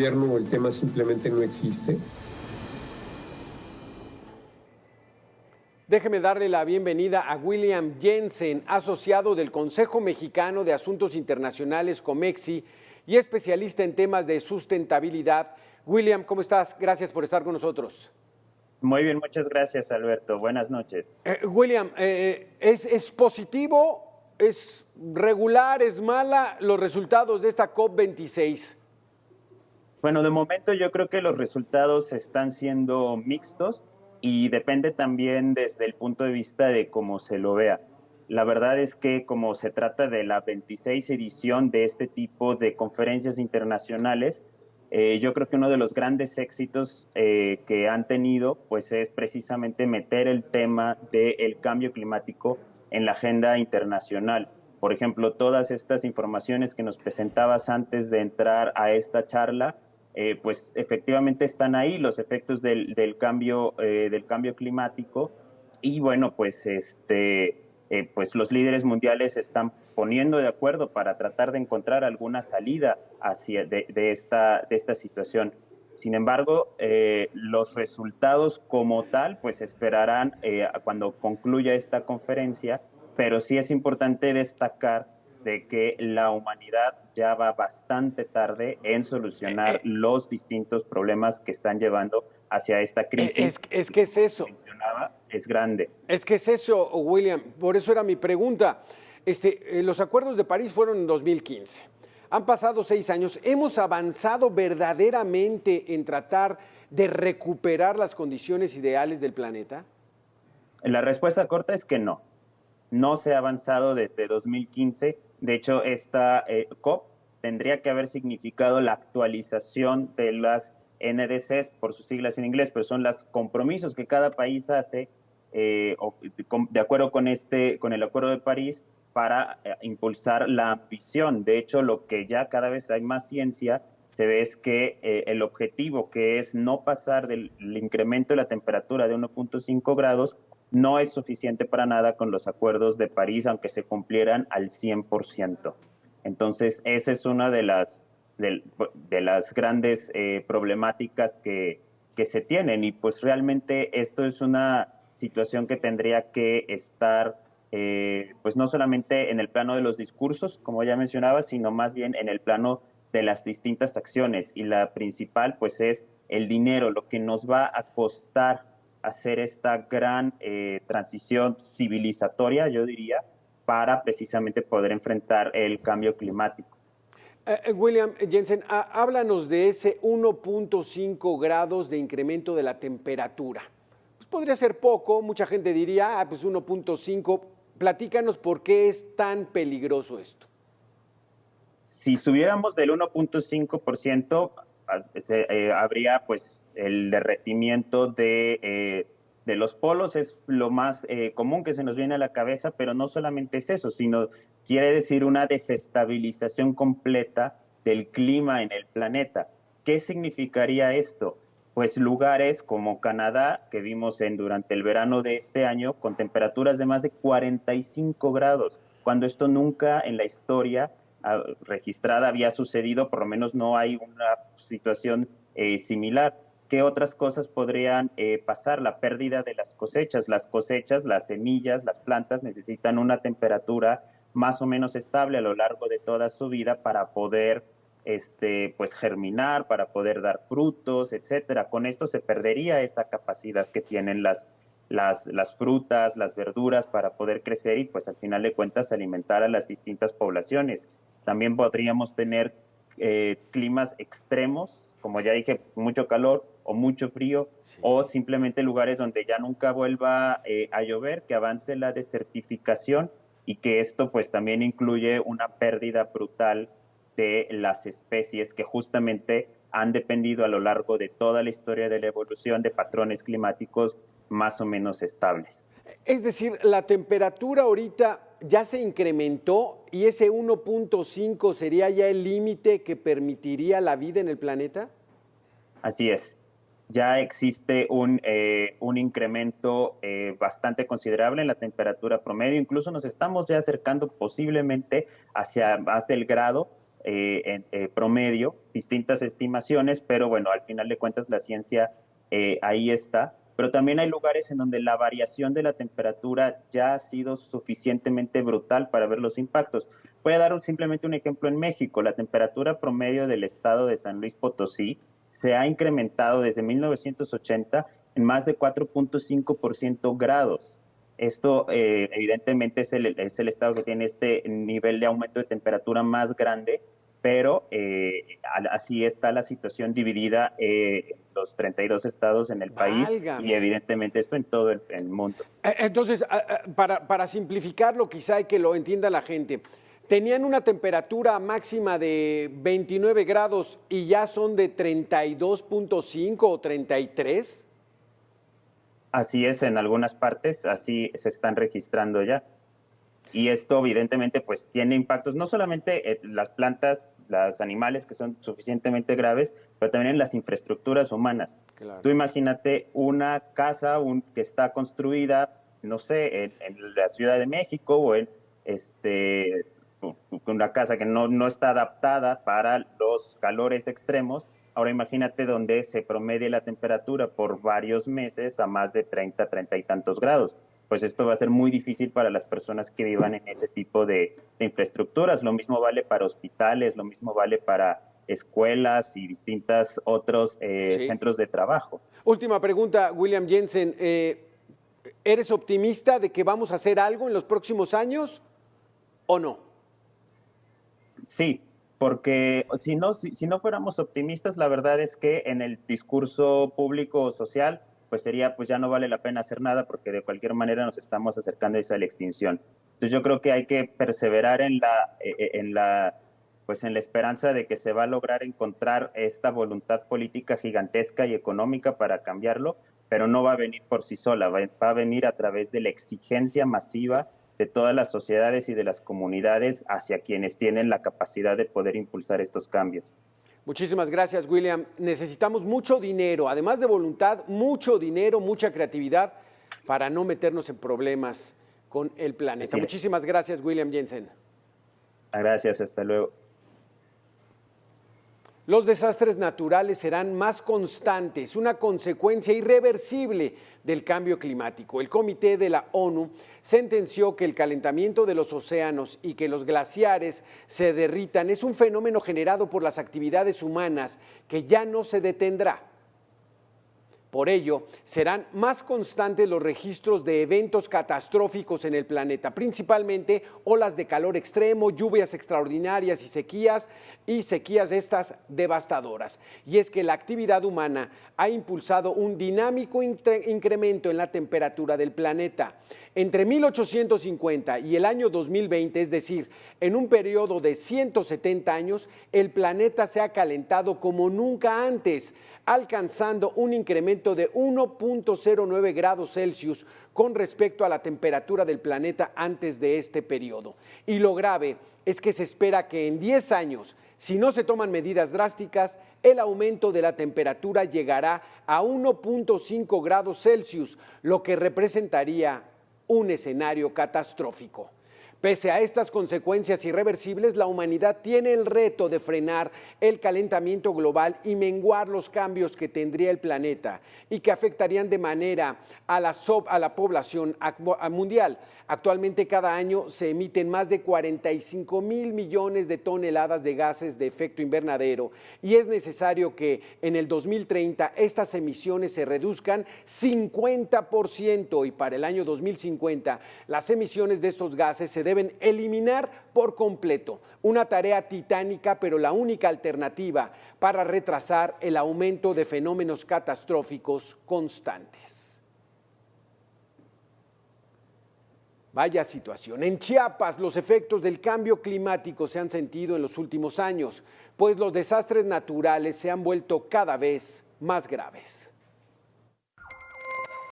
gobierno el tema simplemente no existe? Déjeme darle la bienvenida a William Jensen, asociado del Consejo Mexicano de Asuntos Internacionales, COMEXI, y especialista en temas de sustentabilidad. William, ¿cómo estás? Gracias por estar con nosotros. Muy bien, muchas gracias, Alberto. Buenas noches. William, ¿es positivo, es regular, es mala los resultados de esta COP26? Bueno, de momento yo creo que los resultados están siendo mixtos y depende también desde el punto de vista de cómo se lo vea. La verdad es que como se trata de la 26 edición de este tipo de conferencias internacionales, yo creo que uno de los grandes éxitos que han tenido pues es precisamente meter el tema del cambio climático en la agenda internacional. Por ejemplo, todas estas informaciones que nos presentabas antes de entrar a esta charla, pues efectivamente están ahí los efectos del cambio climático y bueno, pues pues los líderes mundiales se están poniendo de acuerdo para tratar de encontrar alguna salida de esta situación. Sin embargo, los resultados como tal, pues esperarán cuando concluya esta conferencia, pero sí es importante destacar de que la humanidad ya va bastante tarde en solucionar los distintos problemas que están llevando hacia esta crisis. Es que es eso. Es grande. Es que es eso, William. Por eso era mi pregunta. Los acuerdos de París fueron en 2015. Han pasado 6 años. ¿Hemos avanzado verdaderamente en tratar de recuperar las condiciones ideales del planeta? La respuesta corta es que no. No se ha avanzado desde 2015. De hecho, esta COP tendría que haber significado la actualización de las NDCs, por sus siglas en inglés, pero son los compromisos que cada país hace de acuerdo con el Acuerdo de París para impulsar la ambición. De hecho, lo que ya cada vez hay más ciencia se ve es que el objetivo, que es no pasar del incremento de la temperatura de 1.5 grados, no es suficiente para nada con los acuerdos de París, aunque se cumplieran al 100%. Entonces, esa es una de las grandes problemáticas que se tienen. Y pues realmente esto es una situación que tendría que estar, pues no solamente en el plano de los discursos, como ya mencionaba, sino más bien en el plano de las distintas acciones. Y la principal, pues, es el dinero, lo que nos va a costar hacer esta gran transición civilizatoria, yo diría, para precisamente poder enfrentar el cambio climático. William Jensen, háblanos de ese 1.5 grados de incremento de la temperatura. Pues podría ser poco, mucha gente diría, pues 1.5. Platícanos por qué es tan peligroso esto. Si subiéramos del 1.5%, habría pues el derretimiento de los polos. Es lo más común que se nos viene a la cabeza, pero no solamente es eso, sino quiere decir una desestabilización completa del clima en el planeta. ¿Qué significaría esto? Pues lugares como Canadá, que vimos durante el verano de este año, con temperaturas de más de 45 grados, cuando esto nunca en la historia registrada había sucedido, por lo menos no hay una situación similar. ¿Qué otras cosas podrían pasar? La pérdida de las cosechas. Las semillas, las plantas necesitan una temperatura más o menos estable a lo largo de toda su vida para poder pues germinar, para poder dar frutos, etcétera. Con esto se perdería esa capacidad que tienen las frutas, las verduras para poder crecer y pues al final de cuentas alimentar a las distintas poblaciones. También podríamos tener climas extremos, como ya dije, mucho calor o mucho frío, sí, o simplemente lugares donde ya nunca vuelva a llover, que avance la desertificación y que esto pues también incluye una pérdida brutal de las especies que justamente han dependido a lo largo de toda la historia de la evolución de patrones climáticos más o menos estables. Es decir, la temperatura ahorita ya se incrementó y ese 1.5 sería ya el límite que permitiría la vida en el planeta. Así es. Ya existe un incremento bastante considerable en la temperatura promedio. Incluso nos estamos ya acercando posiblemente hacia más del grado. promedio, distintas estimaciones, pero bueno, al final de cuentas la ciencia ahí está. Pero también hay lugares en donde la variación de la temperatura ya ha sido suficientemente brutal para ver los impactos. Voy a dar simplemente un ejemplo en México. La temperatura promedio del estado de San Luis Potosí se ha incrementado desde 1980 en más de 4.5% grados. Esto evidentemente es el estado que tiene este nivel de aumento de temperatura más grande, pero así está la situación dividida en los 32 estados en el país. Válgame. Y evidentemente esto en todo el mundo. Entonces, para simplificarlo quizá y que lo entienda la gente, tenían una temperatura máxima de 29 grados y ya son de 32.5 o 33. Así es, en algunas partes, así se están registrando ya. Y esto evidentemente pues tiene impactos no solamente en las plantas, los animales que son suficientemente graves, pero también en las infraestructuras humanas. Claro. Tú imagínate una casa que está construida, no sé, en la Ciudad de México o en una casa que no está adaptada para los calores extremos. Ahora imagínate donde se promedie la temperatura por varios meses a más de 30 y tantos grados. Pues esto va a ser muy difícil para las personas que vivan en ese tipo de infraestructuras. Lo mismo vale para hospitales, lo mismo vale para escuelas y distintos otros centros de trabajo. Última pregunta, William Jensen. ¿Eres optimista de que vamos a hacer algo en los próximos años o no? Sí, porque si no fuéramos optimistas, la verdad es que en el discurso público o social pues sería, pues ya no vale la pena hacer nada porque de cualquier manera nos estamos acercando a esa extinción. Entonces yo creo que hay que perseverar en la esperanza de que se va a lograr encontrar esta voluntad política gigantesca y económica para cambiarlo, pero no va a venir por sí sola, va a venir a través de la exigencia masiva de todas las sociedades y de las comunidades hacia quienes tienen la capacidad de poder impulsar estos cambios. Muchísimas gracias, William. Necesitamos mucho dinero, además de voluntad, mucho dinero, mucha creatividad para no meternos en problemas con el planeta. Muchísimas gracias, William Jensen. Gracias, hasta luego. Los desastres naturales serán más constantes, una consecuencia irreversible del cambio climático. El Comité de la ONU sentenció que el calentamiento de los océanos y que los glaciares se derritan es un fenómeno generado por las actividades humanas que ya no se detendrá. Por ello, serán más constantes los registros de eventos catastróficos en el planeta, principalmente olas de calor extremo, lluvias extraordinarias y sequías estas devastadoras. Y es que la actividad humana ha impulsado un dinámico incremento en la temperatura del planeta. Entre 1850 y el año 2020, es decir, en un periodo de 170 años, el planeta se ha calentado como nunca antes, alcanzando un incremento de 1.09 grados Celsius con respecto a la temperatura del planeta antes de este periodo. Y lo grave es que se espera que en 10 años, si no se toman medidas drásticas, el aumento de la temperatura llegará a 1.5 grados Celsius, lo que representaría un escenario catastrófico. Pese a estas consecuencias irreversibles, la humanidad tiene el reto de frenar el calentamiento global y menguar los cambios que tendría el planeta y que afectarían de manera a la población mundial. Actualmente cada año se emiten más de 45,000 millones de toneladas de gases de efecto invernadero y es necesario que en el 2030 estas emisiones se reduzcan 50% y para el año 2050 las emisiones de estos gases se deben eliminar por completo. Una tarea titánica, pero la única alternativa para retrasar el aumento de fenómenos catastróficos constantes. Vaya situación. En Chiapas, los efectos del cambio climático se han sentido en los últimos años, pues los desastres naturales se han vuelto cada vez más graves.